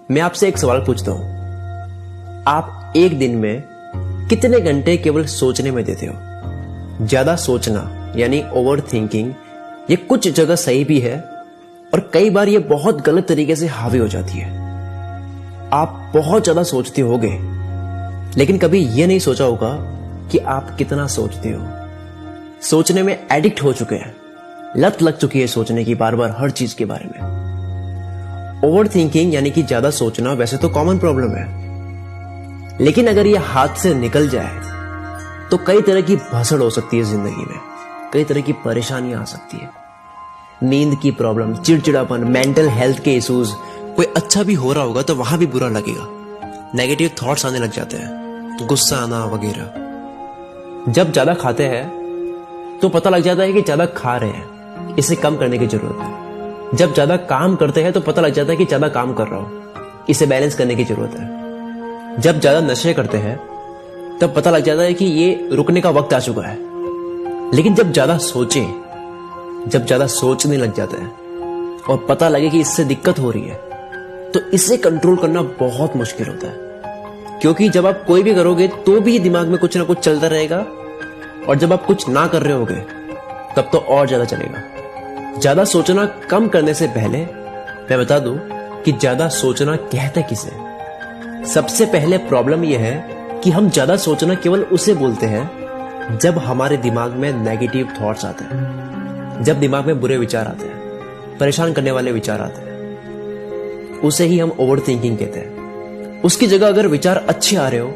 मैं आपसे एक सवाल पूछता हूं, आप एक दिन में कितने घंटे केवल सोचने में देते हो? ज्यादा सोचना यानी ओवर थिंकिंग, ये कुछ जगह सही भी है और कई बार ये बहुत गलत तरीके से हावी हो जाती है। आप बहुत ज्यादा सोचते होगे, लेकिन कभी ये नहीं सोचा होगा कि आप कितना सोचते हो। सोचने में एडिक्ट हो चुके हैं, लत लग चुकी है सोचने की, बार बार हर चीज के बारे में। ओवर थिंकिंग यानी कि ज्यादा सोचना वैसे तो कॉमन प्रॉब्लम है, लेकिन अगर ये हाथ से निकल जाए तो कई तरह की भसड़ हो सकती है जिंदगी में, कई तरह की परेशानियां आ सकती है। नींद की प्रॉब्लम, चिड़चिड़ापन, मेंटल हेल्थ के इश्यूज, कोई अच्छा भी हो रहा होगा तो वहां भी बुरा लगेगा, नेगेटिव थॉट्स आने लग जाते हैं, गुस्सा आना वगैरह। जब ज्यादा खाते हैं तो पता लग जाता है कि ज्यादा खा रहे हैं, इसे कम करने की जरूरत है। जब ज्यादा काम करते हैं तो पता लग जाता है कि ज्यादा काम कर रहा हूं, इसे बैलेंस करने की जरूरत है। जब ज्यादा नशे करते हैं तब पता लग जाता है कि ये रुकने का वक्त आ चुका है। लेकिन जब ज्यादा सोचें, जब ज्यादा सोचने लग जाते हैं और पता लगे कि इससे दिक्कत हो रही है, तो इसे कंट्रोल करना बहुत मुश्किल होता है। क्योंकि जब आप कोई भी करोगे तो भी दिमाग में कुछ ना कुछ चलता रहेगा, और जब आप कुछ ना कर रहे होगे तब तो और ज्यादा चलेगा। ज्यादा सोचना कम करने से पहले मैं बता दूं कि ज्यादा सोचना कहते किसे। सबसे पहले प्रॉब्लम यह है कि हम ज्यादा सोचना केवल उसे बोलते हैं जब हमारे दिमाग में नेगेटिव थॉट्स आते हैं, जब दिमाग में बुरे विचार आते हैं, परेशान करने वाले विचार आते हैं, उसे ही हम ओवर थिंकिंग कहते हैं। उसकी जगह अगर विचार अच्छे आ रहे हो,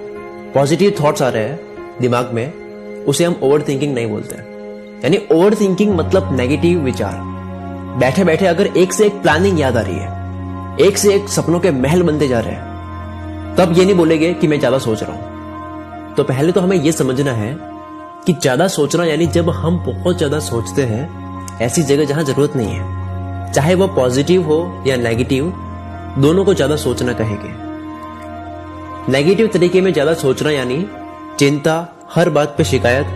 पॉजिटिव थॉट्स आ रहे हैं दिमाग में, उसे हम ओवर थिंकिंग नहीं बोलते हैं। यानी ओवर थिंकिंग मतलब नेगेटिव विचार। बैठे बैठे अगर एक से एक प्लानिंग याद आ रही है, एक से एक सपनों के महल बनते जा रहे हैं, तब ये नहीं बोलेंगे कि मैं ज्यादा सोच रहा हूं। तो पहले तो हमें यह समझना है कि ज्यादा सोचना यानी जब हम बहुत ज्यादा सोचते हैं ऐसी जगह जहां जरूरत नहीं है, चाहे वो पॉजिटिव हो या नेगेटिव, दोनों को ज्यादा सोचना कहेंगे। नेगेटिव तरीके में ज्यादा सोचना यानी चिंता, हर बात पे शिकायत,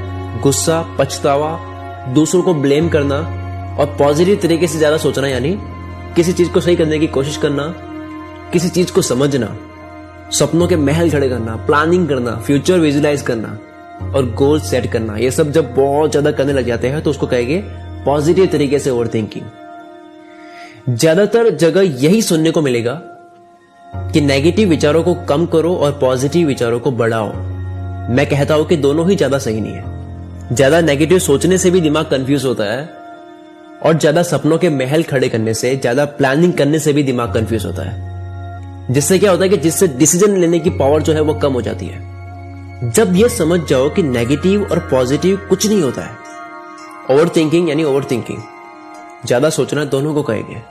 गुस्सा, पछतावा, दूसरों को ब्लेम करना। और पॉजिटिव तरीके से ज्यादा सोचना यानी किसी चीज को सही करने की कोशिश करना, किसी चीज को समझना, सपनों के महल खड़े करना, प्लानिंग करना, फ्यूचर विजुलाइज करना और गोल सेट करना। ये सब जब बहुत ज्यादा करने लग जाते हैं तो उसको कहेंगे पॉजिटिव तरीके से ओवर थिंकिंग। ज्यादातर जगह यही सुनने को मिलेगा कि नेगेटिव विचारों को कम करो और पॉजिटिव विचारों को बढ़ाओ। मैं कहता हूं कि दोनों ही ज्यादा सही नहीं है। ज्यादा नेगेटिव सोचने से भी दिमाग कंफ्यूज होता है, और ज्यादा सपनों के महल खड़े करने से, ज्यादा प्लानिंग करने से भी दिमाग कंफ्यूज होता है। जिससे क्या होता है कि जिससे डिसीजन लेने की पावर जो है वो कम हो जाती है। जब ये समझ जाओ कि नेगेटिव और पॉजिटिव कुछ नहीं होता है, ओवर थिंकिंग यानी ओवर थिंकिंग, ज्यादा सोचना, दोनों को कहेंगे।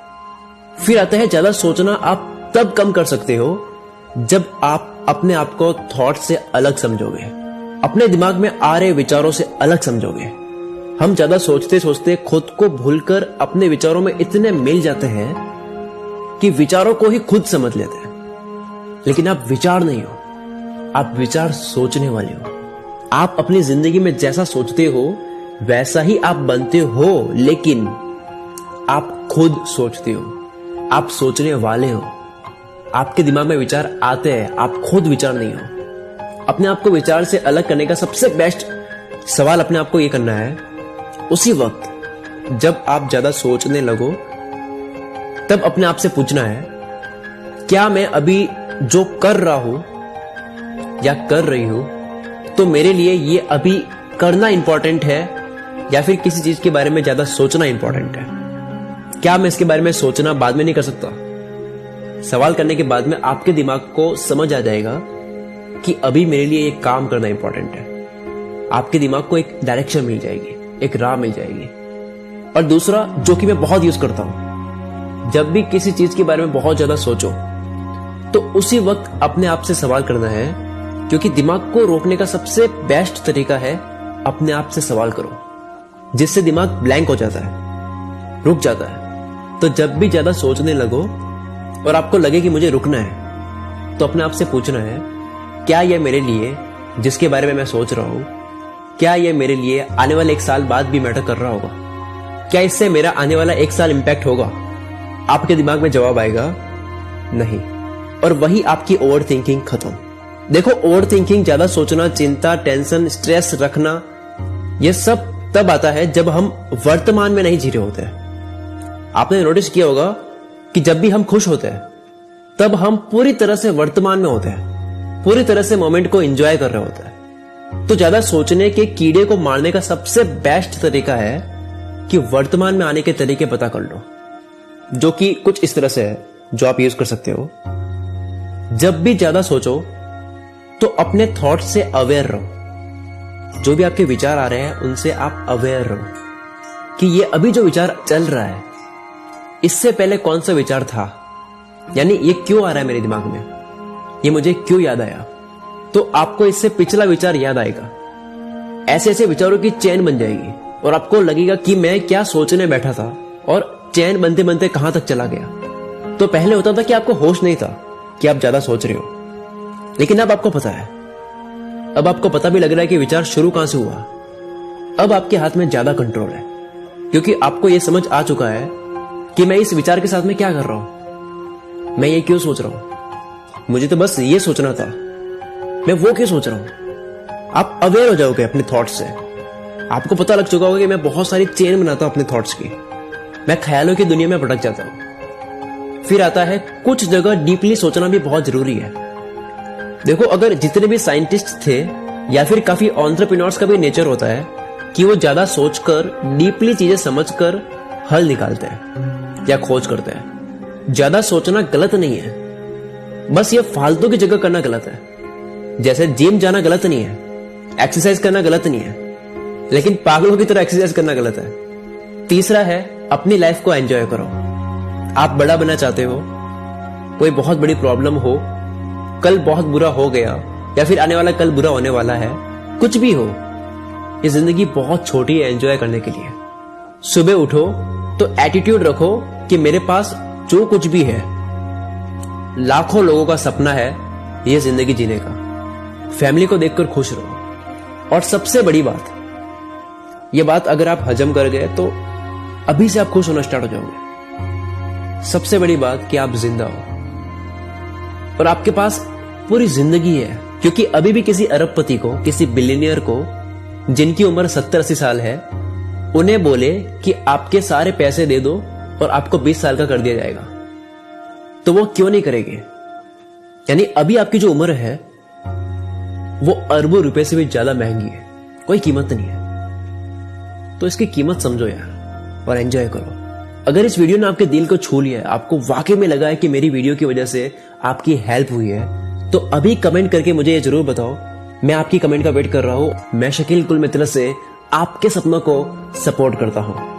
फिर आता है ज्यादा सोचना आप तब कम कर सकते हो जब आप अपने आप को थॉट से अलग समझोगे, अपने दिमाग में आ रहे विचारों से अलग समझोगे। हम ज्यादा सोचते सोचते खुद को भूलकर अपने विचारों में इतने मिल जाते हैं कि विचारों को ही खुद समझ लेते हैं। लेकिन आप विचार नहीं हो, आप विचार सोचने वाले हो। आप अपनी जिंदगी में जैसा सोचते हो वैसा ही आप बनते हो, लेकिन आप खुद सोचते हो, आप सोचने वाले हो। आपके दिमाग में विचार आते हैं, आप खुद विचार नहीं हो। अपने आप को विचार से अलग करने का सबसे बेस्ट सवाल अपने आप को यह करना है, उसी वक्त जब आप ज्यादा सोचने लगो तब अपने आप से पूछना है, क्या मैं अभी जो कर रहा हूं या कर रही हूं, तो मेरे लिए ये अभी करना इंपॉर्टेंट है या फिर किसी चीज के बारे में ज्यादा सोचना इंपॉर्टेंट है? क्या मैं इसके बारे में सोचना बाद में नहीं कर सकता? सवाल करने के बाद में आपके दिमाग को समझ आ जाएगा कि अभी मेरे लिए ये काम करना इंपॉर्टेंट है। आपके दिमाग को एक डायरेक्शन मिल जाएगी, एक राह मिल जाएगी। और दूसरा जो कि मैं बहुत यूज करता हूं, जब भी किसी चीज के बारे में बहुत ज्यादा सोचो तो उसी वक्त अपने आप से सवाल करना है, क्योंकि दिमाग को रोकने का सबसे बेस्ट तरीका है अपने आप से सवाल करो, जिससे दिमाग ब्लैंक हो जाता है, रुक जाता है। तो जब भी ज्यादा सोचने लगो और आपको लगे कि मुझे रुकना है, तो अपने आप से पूछना है, क्या यह मेरे लिए जिसके बारे में मैं सोच रहा हूं, क्या यह मेरे लिए आने वाले 1 साल बाद भी मैटर कर रहा होगा? क्या इससे मेरा आने वाला 1 साल इंपैक्ट होगा? आपके दिमाग में जवाब आएगा नहीं। और वही आपकी ओवर थिंकिंग खत्म। देखो, ओवर थिंकिंग, ज्यादा सोचना, चिंता, टेंशन, स्ट्रेस रखना, यह सब तब आता है जब हम वर्तमान में नहीं जी रहे होते हैं। आपने नोटिस किया होगा कि जब भी हम खुश होते हैं तब हम पूरी तरह से वर्तमान में होते हैं, पूरी तरह से मोमेंट को एंजॉय कर रहे होते हैं। तो ज्यादा सोचने के कीड़े को मारने का सबसे बेस्ट तरीका है कि वर्तमान में आने के तरीके पता कर लो, जो कि कुछ इस तरह से है जो आप यूज कर सकते हो। जब भी ज्यादा सोचो तो अपने थॉट से अवेयर रहो। जो भी आपके विचार आ रहे हैं उनसे आप अवेयर रहो कि ये अभी जो विचार चल रहा है इससे पहले कौन सा विचार था, यानी ये क्यों आ रहा है मेरे दिमाग में, ये मुझे क्यों याद आया। तो आपको इससे पिछला विचार याद आएगा। ऐसे ऐसे विचारों की चेन बन जाएगी और आपको लगेगा कि मैं क्या सोचने बैठा था और चेन बनते बनते कहां तक चला गया। तो पहले होता था कि आपको होश नहीं था कि आप ज्यादा सोच रहे हो, लेकिन अब आपको पता है। अब आपको पता भी लग रहा है कि विचार शुरू कहां से हुआ। अब आपके हाथ में ज्यादा कंट्रोल है, क्योंकि आपको यह समझ आ चुका है कि मैं इस विचार के साथ में क्या कर रहा हूं, मैं ये क्यों सोच रहा हूं, मुझे तो बस ये सोचना था, मैं वो क्यों सोच रहा हूं। आप अवेयर हो जाओगे अपने थॉट्स से। आपको पता लग चुका होगा कि मैं बहुत सारी चेन बनाता हूं अपने थॉट्स की, मैं ख्यालों की दुनिया में भटक जाता हूं। फिर आता है कुछ जगह डीपली सोचना भी बहुत जरूरी है। देखो, अगर जितने भी साइंटिस्ट थे या फिर काफी एंटरप्रेन्योर्स का भी नेचर होता है कि वो ज्यादा सोचकर, डीपली चीजें समझकर हल निकालते हैं या खोज करते हैं। ज्यादा सोचना गलत नहीं है, बस ये फालतू की जगह करना गलत है। जैसे जिम जाना गलत नहीं है, एक्सरसाइज करना गलत नहीं है, लेकिन पागलों की तरह एक्सरसाइज करना गलत है। तीसरा है, अपनी लाइफ को एंजॉय करो। आप बड़ा बनना चाहते हो, कोई बहुत बड़ी प्रॉब्लम हो, कल बहुत बुरा हो गया या फिर आने वाला कल बुरा होने वाला है, कुछ भी हो, ये जिंदगी बहुत छोटी है एंजॉय करने के लिए। सुबह उठो तो एटीट्यूड रखो कि मेरे पास जो कुछ भी है, लाखों लोगों का सपना है ये जिंदगी जीने का। फैमिली को देखकर खुश रहो। और सबसे बड़ी बात, ये बात अगर आप हजम कर गए तो अभी से आप खुश होना स्टार्ट हो जाओगे। सबसे बड़ी बात कि आप जिंदा हो और आपके पास पूरी जिंदगी है। क्योंकि अभी भी किसी अरबपति को, किसी बिलियनियर को जिनकी उम्र 70-80 साल है, उन्हें बोले कि आपके सारे पैसे दे दो और आपको 20 साल का कर दिया जाएगा, तो वो क्यों नहीं करेंगे। यानी अभी आपकी जो उम्र है वो अरबों रुपए से भी ज्यादा महंगी है, कोई कीमत नहीं है। तो इसकी कीमत समझो यार और एंजॉय करो। अगर इस वीडियो ने आपके दिल को छू लिया है, आपको वाकई में लगा है कि मेरी वीडियो की वजह से आपकी हेल्प हुई है, तो अभी कमेंट करके मुझे ये जरूर बताओ। मैं आपकी कमेंट का वेट कर रहा हूं। मैं शकील कुल मित्र से आपके सपनों को सपोर्ट करता हूं।